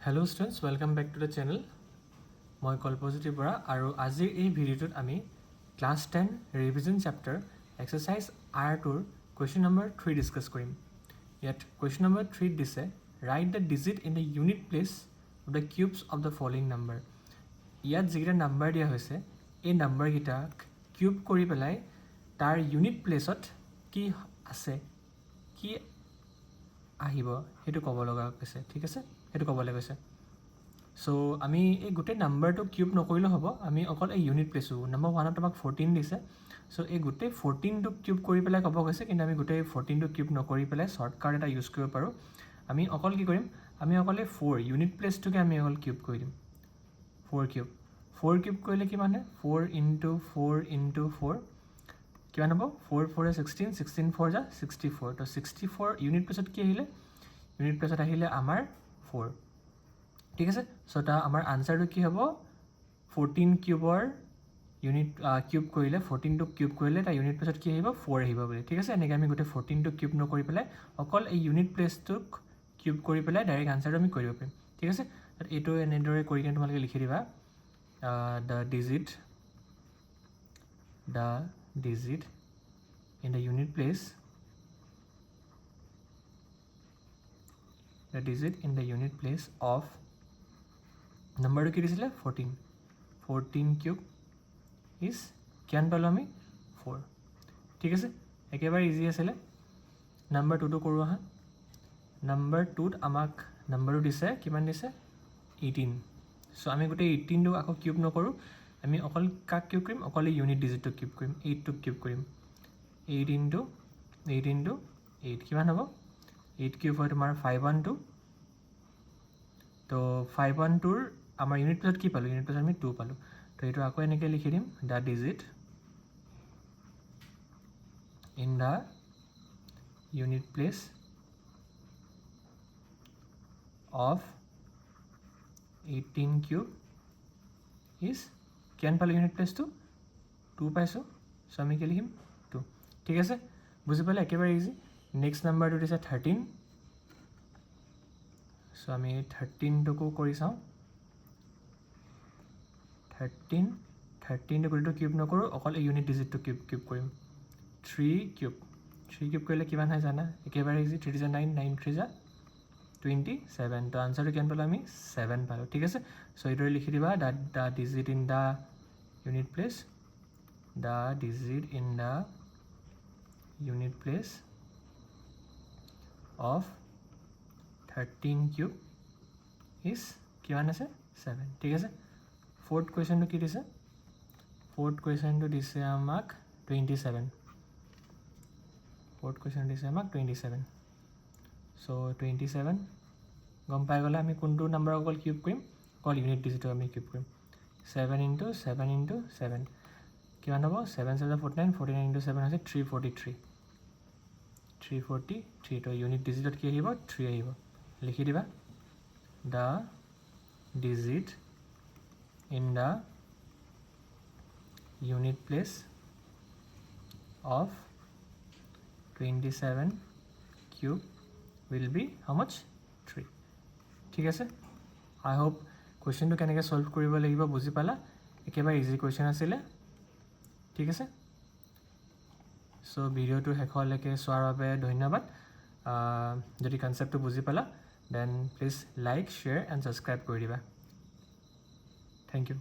Hello students, welcome back to the channel. মই কল্পজ্যোতি বৰা আৰু আজিৰ এই ভিডিঅ'টোত আমি ক্লাছ 10 ৰিভিজন চেপ্টাৰ এক্সাৰসাইজ R2ৰ কুৱেশ্যন নম্বৰ 3 ডিছকাছ কৰিম। ইয়াত কুৱেশ্যন নম্বৰ 3 দিছে write the digit in the unit place of the cubes of the following number. ইয়াত যিকেইটা নাম্বাৰ দিয়া হৈছে এই নাম্বাৰকেইটাক কিউব কৰি পেলাই তাৰ ইউনিট প্লেচত কি আছে কি আহিব সেইটো ক'ব লগা কৈছে, ঠিক আছে, সেইটো ক'বলৈ কৈছে। সো আমি এই গোটেই নাম্বাৰটো কিউব নকৰিলেও হ'ব, আমি অকল এই ইউনিট প্লেচটো নম্বৰ 1ত আমাক 14 দিছে। সো এই গোটেই 14টো কিউব কৰি পেলাই ক'ব কৈছে, কিন্তু আমি গোটেই 14টো কিউব নকৰি পেলাই শ্বৰ্টকাট এটা ইউজ কৰিব পাৰোঁ। আমি অকল কি কৰিম, আমি অকল এই 4 ইউনিট প্লেচটোকে আমি অকল কিউব কৰি দিম। 4 কিউব কৰিলে কিমান হয়, 4 ইনটু 4 ইনটু 4 কিমান হ'ব, 4 4 16, 16 4 যা 64। তো 64 ইউনিট প্লেচত কি আহিলে, ইউনিট প্লেচত আহিলে আমাৰ 4, ঠিক আছে। সো তাৰ আমাৰ আনচাৰটো কি হ'ব, 14 কিউবৰ ইউনিট কিউব কৰিলে 14টো কিউব কৰিলে তাৰ ইউনিট প্লেচত কি আহিব, 4 আহিব বুলি, ঠিক আছে। এনেকৈ আমি গোটেই 14টো কিউব নকৰি পেলাই অকল এই ইউনিট প্লেচটোক কিউব কৰি পেলাই ডাইৰেক্ট আনচাৰটো আমি কৰিব পাৰিম, ঠিক আছে। এইটো এনেদৰে কৰি কিনে তোমালোকে লিখি দিবা the digit in the unit place, the digit in the unit place of number কি দিছিলে 14 কিউব ইজ কিমান পালোঁ আমি 4, ঠিক আছে। একেবাৰে ইজি আছিলে। নাম্বাৰ 2টো কৰোঁ আহা। নাম্বাৰ 2ত আমাক নাম্বাৰটো দিছে কিমান দিছে 18। সো আমি গোটেই 18টো আকৌ কিউব নকৰোঁ, আমি অকল কাক কিউব কৰিম, অকল এই ইউনিট ডিজিটটো কিউব কৰিম, 8টোক কিউব কৰিম। 8 ইনটু 8 কিমান হ'ব, 8 কিউব হয় তোমাৰ 512। তো 512ৰ আমাৰ ইউনিট প্লেচত কি পালোঁ, ইউনিট প্লেচত আমি 2 পালোঁ। তো এইটো আকৌ এনেকৈ লিখি দিম the digit in the unit place of 18 cube is কিমান পালোঁ, ইউনিট প্লেচটো 2 পাইছোঁ। চ' আমি কি লিখিম 2, ঠিক আছে। বুজি পালে, একেবাৰে ইজি। নেক্সট নাম্বাৰটো দিছে 13। চ' আমি 13টোকো কৰি চাওঁ। 13টো গোটেইটো কিউব নকৰোঁ, অকল এই ইউনিট ডিজিটটো কিউব কৰিম। 3 কিউব কৰিলে কিমান হয় জানা, একেবাৰে ইজি। 3 × 9, 9 3 27। তো আনচাৰটো কিমান পালোঁ আমি 7 পালোঁ, ঠিক আছে। চ' এইদৰে লিখি দিবা the digit in the unit place, the digit in the unit place of 13 cube is কিমান আছে 7, ঠিক আছে। ফ'ৰ্থ কুৱেশ্যনটো কি দিছে, ফ'ৰ্থ কুৱেশ্যনটো দিছে আমাক 27। ফ'ৰ্থ কুৱেশ্যন দিছে আমাক 27। চ' 27 গম পাই গ'লে আমি কোনটো নাম্বাৰ অকল কিউব কৰিম, অকল ইউনিট ডিজিটটো আমি কিউব কৰিম। 7 ইনটু 7 ইনটু 7 কিমান হ'ব, 7 7 49, 49 ইনটু 7 হৈছে 343। তো ইউনিট ডিজিটত কি আহিব 3 আহিব, লিখি দিবা the digit in the unit place of 27 cube will be how much, 3, ঠিক আছে। আই হোপ কুৱেশ্যনটো কেনেকৈ ছল্ভ কৰিব লাগিব বুজি পালা, একেবাৰে ইজি কুৱেশ্যন আছিলে, ঠিক আছে। চ' ভিডিঅ'টো শেষলৈকে চোৱাৰ বাবে ধন্যবাদ। যদি কনচেপ্টটো বুজি পালা then please like, share and subscribe কৰি দিবা। Thank you.